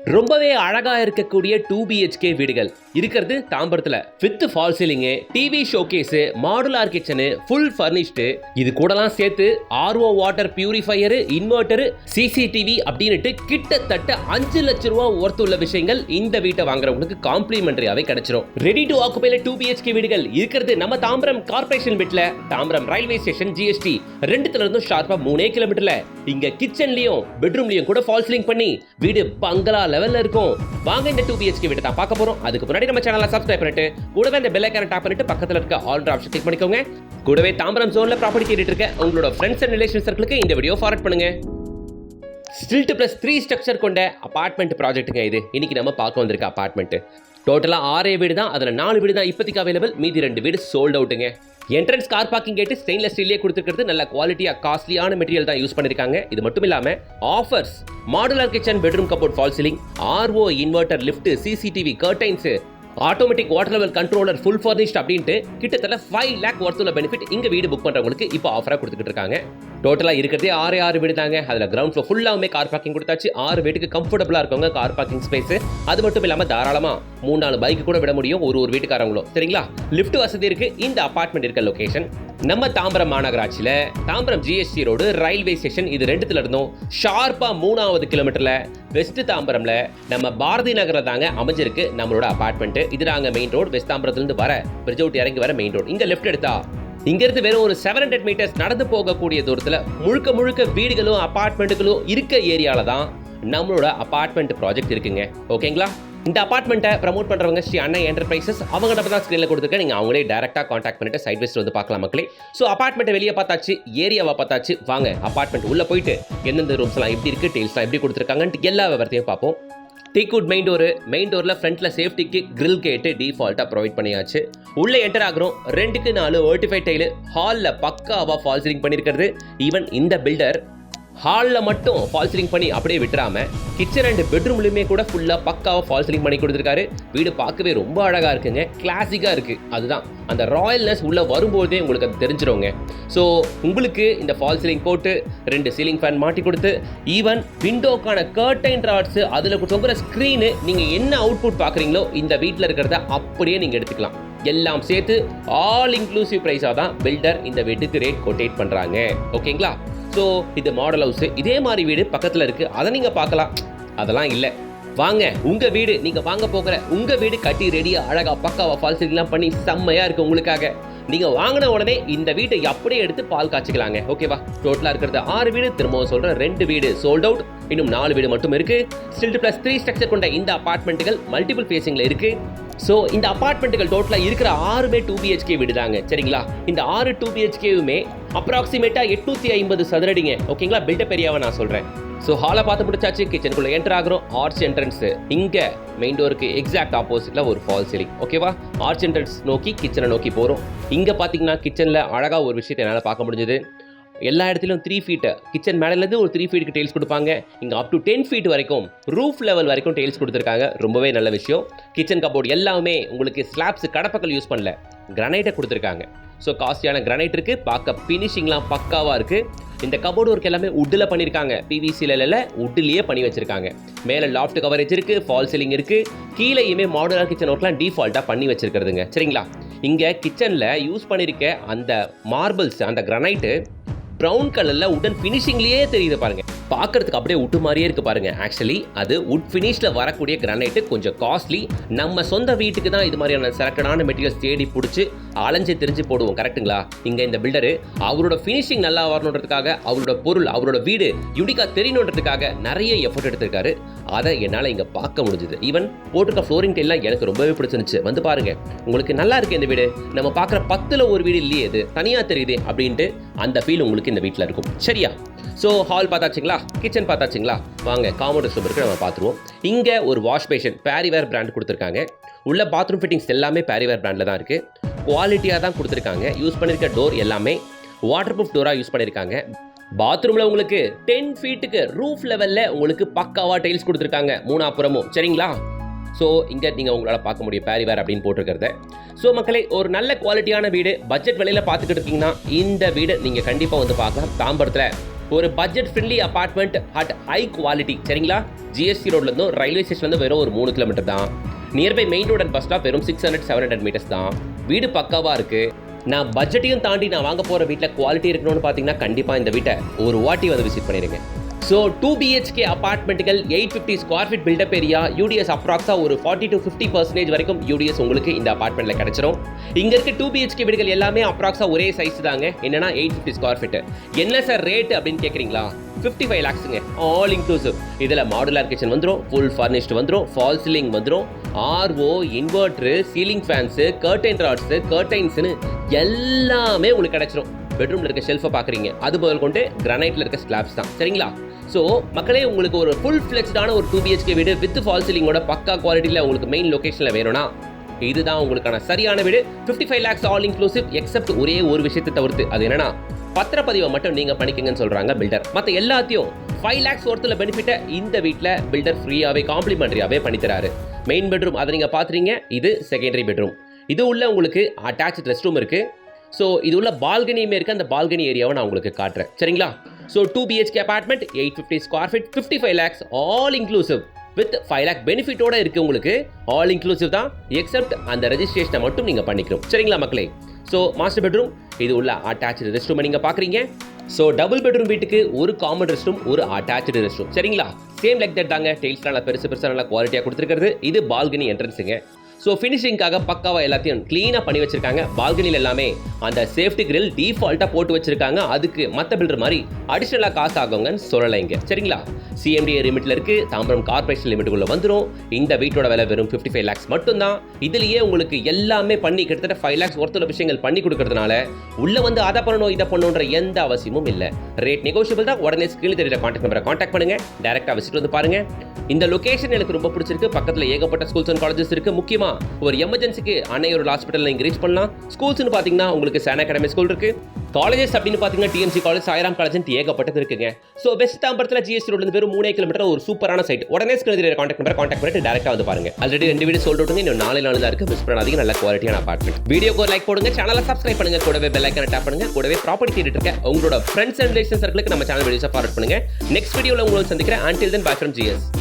ரொம்பவே அழகா இருக்கக்கூடிய 2BHK வீடுகள் இருக்கிறது தாம்பரத்துல with false ceiling, TV showcase, modular kitchen, full furnished, இது கூடலாம் சேர்த்து RO water purifier, inverter, CCTV அப்படின்னுட்டு கிட்டத்தட்ட 5 லட்சம் ரூபாய் ஒர்த் உள்ள விஷயங்கள் இந்த வீட்டை வாங்குறவங்களுக்கு காம்ப்ளிமெண்டரியாவே கிடைச்சிரும். ரெடி டு ஆக்குபைல 2BHK வீடுகள் இருக்கிறது நம்ம தாம்பரம் கார்பரேஷன் பிட்ல, தாம்பரம் ரயில்வே ஸ்டேஷன் GST ரெண்டுத்துல இருந்தும் ஷார்ப்பா 3 கிலோமீட்டர்ல. இங்க கிச்சன்லயும் பெட்ரூம்லயும் கூட ஃபால் சீலிங் பண்ணி வீடு பங்களா லெவல்ல இருக்கும். வாங்க இந்த 2BHK வீட்டை தான் பார்க்க போறோம். அதுக்கு முன்னாடி நம்ம சேனலை சப்ஸ்கிரைப் பண்ணிட்டு கூடவே இந்த பெல் ஐகானை டாப் பண்ணிட்டு பக்கத்துல இருக்க ஆல் ஆப்ஷன் கிளிக் பண்ணிக்கோங்க. கூடவே தாம்பரம் ஜோன்ல ப்ராப்பர்ட்டி தேடிட்டு இருக்க உங்களோட ஃப்ரெண்ட்ஸ் அண்ட் ரிலேஷன் சர்க்கிளுக்கு இந்த வீடியோ ஃபார்வர்ட் பண்ணுங்க. ஸ்டில்ட் பிளஸ் 3 ஸ்ட்ரக்சர் கொண்ட அபார்ட்மெண்ட் ப்ராஜெக்ட்டுங்க இது. இன்னைக்கு நம்ம பார்க்க வந்திருக்க அபார்ட்மெண்ட் டோட்டலா 6 வீடு தான். அதுல 4 வீடு தான் இப்போதைக்கு அவைலபிள், மீதி 2 வீடு சோல்ட் அவுட்டுங்க. என்ட்ரன்ஸ் கார் பார்க்கிங் கேட்டு ஸ்டெயின்லெஸ் ஸ்டீல்லே கொடுத்துருக்கிறது. நல்ல குவாலிட்டியா காஸ்ட்லியான மெட்டீரியல் தான் யூஸ் பண்ணிருக்காங்க. இது மட்டும் இல்லாம offers, modular kitchen, bedroom cupboard, fall ceiling, RO, inverter, lift, CCTV, curtains, automatic water level controller, full furnished அப்படின்ட்டு கிட்டத்தட்ட 5 lakh ஒர்த் உள்ள பெனிஃபிட் இங்க வீடு புக் பண்றவங்களுக்கு இப்போ ஆஃபரா கொடுத்துட்டு இருக்காங்க. டோட்டலா இருக்கிறதே 6 வீடு தாங்க. அதுல கிரவுண்ட் ஃப்ளோர் ஃபுல்லாவுமே கார் பார்க்கிங் கொடுத்தாச்சு. 6 வீட்டுக்கு கம்ஃபர்டபுளா இருக்கவங்க கார் பார்க்கிங் ஸ்பேஸ். அது மட்டும் இல்லாம தாராளமா 3-4 பைக் கூட விட முடியும் ஒரு வீட்டுக்காரங்களும். சரிங்களா? லிஃப்ட் வசதி இருக்கு. இந்த அபார்ட்மெண்ட் இருக்க லொகேஷன் நம்ம தாம்பரம் மாநகராட்சியில Tambaram GST road, railway station, இது ரெண்டுத்துல இருந்தும் ஷார்ப்பா 3வது கிலோமீட்டர்ல வெஸ்ட் தாம்பரம்ல நம்ம பாரதி நகர்ல தாங்க அமைஞ்சிருக்கு நம்மளோட அபார்ட்மெண்ட். இது நாங்க மெயின் ரோடு, வெஸ்ட் தாம்பரத்துல இருந்து வர பிரிட்ஜ் அவுட் இறங்கி வர மெயின் ரோடு. இங்க லெஃப்ட் எடுத்தா இங்க இருந்து வெறும் ஒரு 700 மீட்டர்ஸ் நடந்து போகக்கூடிய தூரத்துல முழுக்க வீடுகளும் அபார்ட்மெண்ட்டுகளும் இருக்க ஏரியால தான் நம்மளோட அபார்ட்மெண்ட் ப்ராஜெக்ட் இருக்குங்க. ஓகேங்களா? இந்த அபார்ட்மெண்ட்டை ப்ரமோட் பண்றவங்க ஸ்ரீ அண்ணா என்டர்பிரைசஸ். அவங்க நம்ம தான் ஸ்க்ரீனில் கொடுத்துருக்கேன். நீங்கள் அவங்களே டேரெக்டாக காண்டாக்ட் பண்ணிட்டு சைட் வைஸ் வந்து பார்க்கலாம் மக்களே. ஸோ அபார்ட்மெண்ட்டை வெளியே பார்த்தாச்சு, ஏரியாவை பார்த்தாச்சு. வாங்க அபார்ட்மெண்ட் உள்ள போயிட்டு எந்தெந்த ரூம்ஸ்லாம் எப்படி இருக்கு, டெயில்ஸ்லாம் எப்படி கொடுத்துருக்காங்கன்ட்டு எல்லா விவரத்தையும் பார்ப்போம். டீக்வுட் மெயின் டோரில் ஃப்ரண்ட்டில் சேஃப்டிக்கு கிரில் கேட்டு டிஃபால்ட்டாக ப்ரொவைட் பண்ணியாச்சு. உள்ளே என்டர் ஆகிறோம். 2க்கு 4 வெர்டிஃபை டைலு. ஹாலில் பக்காவாக ஃபால் சீலிங் பண்ணியிருக்கிறது. ஈவன் இந்த பில்டர் ஹாலில் மட்டும் ஃபால் சீலிங் பண்ணி அப்படியே விட்டுறாம கிச்சன் அண்ட் பெட்ரூம்லையுமே கூட ஃபுல்லாக பக்காவாக ஃபால் சீலிங் பண்ணி கொடுத்துருக்காரு. வீடு பார்க்கவே ரொம்ப அழகாக இருக்குங்க, கிளாசிக்காக இருக்குது. அதுதான் அந்த ராயல்னஸ் உள்ளே வரும்போதே உங்களுக்கு அது தெரிஞ்சிருங்க. ஸோ உங்களுக்கு இந்த ஃபால் சீலிங் போட்டு 2 சீலிங் ஃபேன் மாட்டி கொடுத்து, ஈவன் விண்டோக்கான கர்டைன் ராட்ஸு, அதில் தொங்குற ஸ்க்ரீனு, நீங்கள் என்ன அவுட்புட் பார்க்குறீங்களோ இந்த வீட்டில் இருக்கிறத அப்படியே நீங்கள் எடுத்துக்கலாம். எல்லாம் சேர்த்து ஆல் இன்க்ளூசிவ் ப்ரைஸாக தான் பில்டர் இந்த வீட்டுக்கு ரேட் கொட்டேட் பண்ணுறாங்க. ஓகேங்களா? ஸோ இது மாடல் ஹவுஸ். இதே மாதிரி வீடு பக்கத்தில் இருக்கு, அதை நீங்கள் பார்க்கலாம். அதெல்லாம் இல்லை, வாங்க உங்க வீடு, நீங்க வாங்க போகிற உங்க வீடு கட்டி ரெடியா அழகா பக்காவா ஃபால் சீலிங்லாம் பண்ணி செம்மையா இருக்கு உங்களுக்காக. நீங்க வாங்கின உடனே இந்த வீட்டை அப்படியே எடுத்து பால் காய்ச்சிக்கலாங்க. ஓகேவா? டோட்டலா இருக்கிறது 6 வீடு. திரும்பவும் சொல்றேன், 2 வீடு சோல்ட் அவுட், இன்னும் 4 வீடு மட்டும் இருக்கு. ஸ்டில்ட் பிளஸ் 3 ஸ்ட்ரக்சர் கொண்ட இந்த அபார்ட்மெண்ட்டுகள் மல்டிபிள் ஃபேசிங்ல இருக்கு. ஸோ இந்த அபார்ட்மெண்ட்டுகள் டோட்டலா இருக்கிற 6மே 2BHK வீடு தாங்க. சரிங்களா? இந்த 6 2BHKவுமே அப்ராக்சிமேட்டா 850 சதுரடிங்க. ஓகேங்களா? பில்டப் ஏரியாவை நான் சொல்றேன். ஸோ ஹாலை பார்த்து முடிச்சாச்சு. கிச்சனுக்குள்ள என்டர் ஆகிறோம். ஆர்ச் என்ட்ரன்ஸ் இங்க மெயின் டோருக்கு எக்ஸாக்ட் ஆப்போசிட்ல ஒரு ஃபால் சீலிங். ஓகேவா? ஆர்ச் என்ட்ரன்ஸ் நோக்கி கிச்சனை நோக்கி போறோம். இங்க பாத்தீங்கன்னா கிச்சன்ல அழகா ஒரு விஷயத்தை என்னால் பார்க்க முடிஞ்சது. எல்லா இடத்துலையும் 3 feet கிச்சன் மேலேருந்து ஒரு 3 feet டெயில்ஸ் கொடுப்பாங்க. இங்கே அப் டு 10 feet வரைக்கும் ரூஃப் லெவல் வரைக்கும் டெயில்ஸ் கொடுத்துருக்காங்க. ரொம்பவே நல்ல விஷயம். கிச்சன் கபோர்டு எல்லாமே உங்களுக்கு ஸ்லாப்ஸ், கடப்பக்கல் யூஸ் பண்ணல, கிரானைட்டை கொடுத்துருக்காங்க. ஸோ காஸ்ட்லியான கிரானைட் இருக்கு. பார்க்க ஃபினிஷிங்லாம் பக்காவாக இருக்கு. இந்த கபோர்டு ஒர்க் எல்லாமே உட்டில் பண்ணியிருக்காங்க. PVCல இல்லை, உட்டிலேயே பண்ணி வச்சிருக்காங்க. மேலே லாஃப்ட் கவரேஜ் இருக்கு, ஃபால் சீலிங் இருக்கு. கீழேயுமே மாடுலர் கிச்சன் ஒர்க்லாம் டிஃபால்ட்டாக பண்ணி வச்சிருக்கிறதுங்க. சரிங்களா? இங்கே கிச்சனில் யூஸ் பண்ணியிருக்க அந்த மார்பிள்ஸ், அந்த கிரானைட்டு ப்ரௌன் கலரில் உடன் ஃபினிஷிங்லேயே தெரியுது பாருங்க. பார்க்கறதுக்கு அப்படியே உட்டு மாதிரியே இருக்கு பாருங்க. ஆக்சுவலி அது உட் ஃபினிஷில் வரக்கூடிய கிரானைட்டு கொஞ்சம் காஸ்ட்லி. நம்ம சொந்த வீட்டுக்கு தான் இது மாதிரியான செலக்டடான மெட்டீரியல்ஸ் தேடி பிடிச்சி அலைஞ்சு தெரிஞ்சு போடுவோம். கரெக்டுங்களா? இங்கே இந்த பில்டரு அவரோட ஃபினிஷிங் நல்லா வரணுன்றதுக்காக, அவரோட பொருள், அவரோட வீடு யூனிக்காக தெரியணுன்றதுக்காக நிறைய எஃபர்ட் எடுத்திருக்காரு. அதை என்னால் இங்கே பார்க்க முடிஞ்சுது. ஈவன் போட்டிருக்க ஃப்ளோரிங் டைல்லாம் எனக்கு ரொம்பவே பிடிச்சிருந்துச்சு. வந்து பாருங்க, உங்களுக்கு நல்லா இருக்கு இந்த வீடு. நம்ம பார்க்குற 10ல் ஒரு வீடு இல்லையே, இது தனியாக தெரியுது அப்படின்ட்டு அந்த ஃபீல் உங்களுக்கு இந்த வீட்டில் இருக்கும். சரியா? ஸோ ஹால் பார்த்தாச்சுங்களா? கிச்சன் பார்த்தாச்சுங்களா? வாங்க காமன் ரெஸ்ட் ரூம் இருக்கு, நம்ம பார்த்துருவோம். இங்கே ஒரு வாஷ் பேஷன் பேரிவேர் பிராண்ட் கொடுத்துருக்காங்க. உள்ள பாத்ரூம் ஃபிட்டிங்ஸ் எல்லாமே பேரிவேர் பிராண்டில் தான் இருக்குது. குவாலிட்டியாக தான் கொடுத்துருக்காங்க. யூஸ் பண்ணியிருக்க டோர் எல்லாமே வாட்டர் ப்ரூஃப் டோராக யூஸ் பண்ணியிருக்காங்க. பாத்ரூமில் உங்களுக்கு 10 feetக்கு ரூஃப் லெவலில் உங்களுக்கு பக்காவாக டைல்ஸ் கொடுத்துருக்காங்க 3 அப்புறமும். சரிங்களா? ஸோ இங்கே நீங்கள் உங்களால் பார்க்க முடியும் பேரிவேர் அப்படின்னு போட்டிருக்கிறத. ஸோ மக்களே, ஒரு நல்ல குவாலிட்டியான வீடு பட்ஜெட் விலையில் பார்த்துக்கிட்டு இருக்கீங்கன்னா இந்த வீடு நீங்கள் கண்டிப்பாக வந்து பார்க்கலாம். தாம்பரத்தில் ஒரு budget friendly apartment at high quality. சரிங்களா? ஜிஎஸ்டி ரோட்லேருந்தும் ரயில்வே ஸ்டேஷன்லேருந்து வெறும் ஒரு 3 கிலோமீட்டர் தான். Nearby main road and bus stop வெறும் 600-700 மீட்டர்ஸ் தான். வீடு பக்காவாக இருக்குது. நான் பட்ஜெட்டையும் தாண்டி நான் வாங்க போகிற வீட்டில் குவாலிட்டி இருக்கணும்னு பார்த்தீங்கன்னா கண்டிப்பாக இந்த வீட்டை ஒரு வாட்டி வந்து விசிட் பண்ணிடுங்க. ஸோ 2 BHK அபார்ட்மெண்ட்டுகள் 850 square feet built up area, UDS approx ஒரு 40-50% வரைக்கும் யூடிஎஸ் உங்களுக்கு இந்த அபார்ட்மெண்ட்டில் கிடைச்சிரும். இங்கே இருக்க 2 BHK வீடுகள் எல்லாமே அப்ராக்ஸா ஒரே சைஸ் தாங்க. என்னன்னா 850 ஸ்கொயர் ஃபீட். என்ன சார் ரேட் அப்படின்னு கேட்குறீங்களா? 55 lakhsங்க, ஆல் இன்க்ளூசிவ். இதில் மாடுலார் கிச்சன் வந்துடும், ஃபுல் ஃபர்னிஷ்டு வந்துடும், ஃபால் சீலிங் வந்துடும், RO, inverter, ceiling fans, curtain rods, கர்டைன்ஸ்னு எல்லாமே உங்களுக்கு கிடைச்சிரும். பெட்ரூமில் இருக்க ஷெல்ஃபை பார்க்குறீங்க, அது முதல் கொண்டு கிரானைட்டில் இருக்க ஸ்லாப்ஸ் தான். சரிங்களா? ஸோ மக்களே, உங்களுக்கு ஒரு ஃபுல் ஃப்ளெக்ஸ்டான ஒரு 2 BHK வீடு வித் ஃபால் சீலிங்கோட பக்கா குவாலிட்டியில் உங்களுக்கு மெயின் லொகேஷனில் வேணும்னா இதுதான் உங்களுக்கான சரியான வீடு. 55 lakhs ஆல் இன்க்ளூசிவ், எக்ஸப்ட் ஒரே ஒரு விஷயத்தை தவிர்த்து. அது என்னன்னா பத்திரப்பதிவை மட்டும் நீங்கள் பண்ணிக்கங்கன்னு சொல்கிறாங்க பில்டர். மற்ற எல்லாத்தையும் 5 lakhs ஒருத்தில் பெனிஃபிட்டை இந்த வீட்டில் பில்டர் ஃப்ரீயாகவே காம்ப்ளிமெண்ட்ரியாகவே பண்ணித்தராரு. மெயின் பெட்ரூம் அதை நீங்கள் பார்த்துறீங்க. இது செகண்டரி பெட்ரூம். இது உள்ள உங்களுக்கு அட்டாச் ரெஸ்ட் ரூம் இருக்குது. ஸோ இது உள்ள பால்கனியுமே இருக்குது. அந்த பால்கனி ஏரியாவை நான் உங்களுக்கு காட்டுறேன். சரிங்களா? So 2 BHK apartment 850 square feet 55 lakhs all inclusive with 5 lakh பெனிஃபிட்டோட இருக்குது. உங்களுக்கு ஆல் இன்க்ளூசிவ் தான், எக்ஸப்ட் அந்த ரெஜிஸ்ட்ரேஷனை மட்டும் நீங்கள் பண்ணிக்கணும். சரிங்களா மக்களே? ஸோ மாஸ்டர் பெட்ரூம், இது உள்ள அட்டாச் ரெஸ்ட் ரூமை நீங்கள் பார்க்குறீங்க. ஸோ டபுள் பெட்ரூம் வீட்டுக்கு ஒரு காமன் ரெஸ்ட் ரூம், ஒரு அட்டாச்சு ரெஸ்ட் ரூம். சரிங்களா? சேம் லைக் தட் தாங்க. டெயில்ஸ் நல்லா பெருசு நல்லா குவாலிட்டியாக கொடுத்துருக்கிறது. இது பால்கனி என்ட்ரன்ஸுங்க. ஸோ ஃபினிஷிங்காக பக்காவாக எல்லாத்தையும் க்ளீனாக பண்ணி வச்சிருக்காங்க. பால்கனியில் எல்லாமே அந்த சேஃப்டி கிரில் டிஃபால்ட்டாக போட்டு வச்சிருக்காங்க. அதுக்கு மற்ற பில்டர் மாதிரி அடிஷ்னலாக காசு ஆகுங்கன்னு சொல்லலைங்க. சரிங்களா? CMDA லிமிட்டில் இருக்குது, தாம்பரம் கார்பரேஷன் லிமிட்டுக்குள்ளே வந்துடும். இந்த வீட்டோட விலை வெறும் 55 lakhs மட்டும்தான். இதுலேயே உங்களுக்கு எல்லாமே பண்ணி கிட்டத்தட்ட 5 lakhs ஒருத்தர விஷயங்கள் பண்ணி கொடுக்கறதுனால உள்ளே வந்து அதை பண்ணணும் இதை பண்ணணுன்ற எந்த அவசியமும் இல்லை. ரேட் நெகோஷியபிள் தான். உடனே ஸ்கிரீனில் தெரியுற கான்டாக்ட் நம்பரை கான்டாக்ட் பண்ணுங்கள். டேரெக்டாக விசிட் வந்து பாருங்கள். இந்த லொகேஷன் எனக்கு ரொம்ப பிடிச்சிருக்கு. பக்கத்தில் ஏகப்பட்ட ஸ்கூல்ஸ் அண்ட் காலேஜஸ் இருக்குது. முக்கியமாக ஒரு எமர்ஜென்சிக்கு அன்னையூர் ஹாஸ்பிட்டலில் நீங்கள் ரீச் பண்ணலாம். ஸ்கூல்ஸ்னு பார்த்தீங்கன்னா உங்களுக்கு சான் அகாடமி ஸ்கூல் இருக்குது. காலேஜஸ் அப்படின்னு பார்த்தீங்கன்னா TMC காலேஜ், சாய்ராம் காலேஜ் ஏகப்பட்டது இருக்குங்க. ஸோ வெஸ்ட் தாம்பரத்தில் GST ரோட்லேருந்து வெறும் 3 கிலோமீட்டர் ஒரு சூப்பரான சைட். உடனே ஸ்கிரீனில் கான்டாக்ட் நம்பரை கான்டாக்ட் பண்ணிட்டு டேரெக்டாக வந்து பாருங்க. ஆல்ரெடி 2 வீடியோ சோல்ட் அவுட்டுங்க. இன்னும் 4 நாள் தான் இருக்குது. மிஸ் பண்ணாதீங்க. நல்ல குவாலிட்டியான அபார்ட்மெண்ட். வீடியோக்கு ஒரு லைக் போடுங்க, சேனலை சப்ஸ்கிரைப் பண்ணுங்க, கூடவே பெல் ஐக்கானை டேப் பண்ணுங்க. கூடவே ப்ராப்பர்ட்டி தேடிட்டு இருக்க உங்களோட ஃப்ரெண்ட்ஸ் அண்ட் ரிலேஷன் சர்க்கிளுக்கு நம்ம சேனல் வீடியோஸை ஃபார்வர்ட் பண்ணுங்க. நெக்ஸ்ட் வீடியோவில் உங்களை சந்திக்கிறேன். Until then, bye from GS.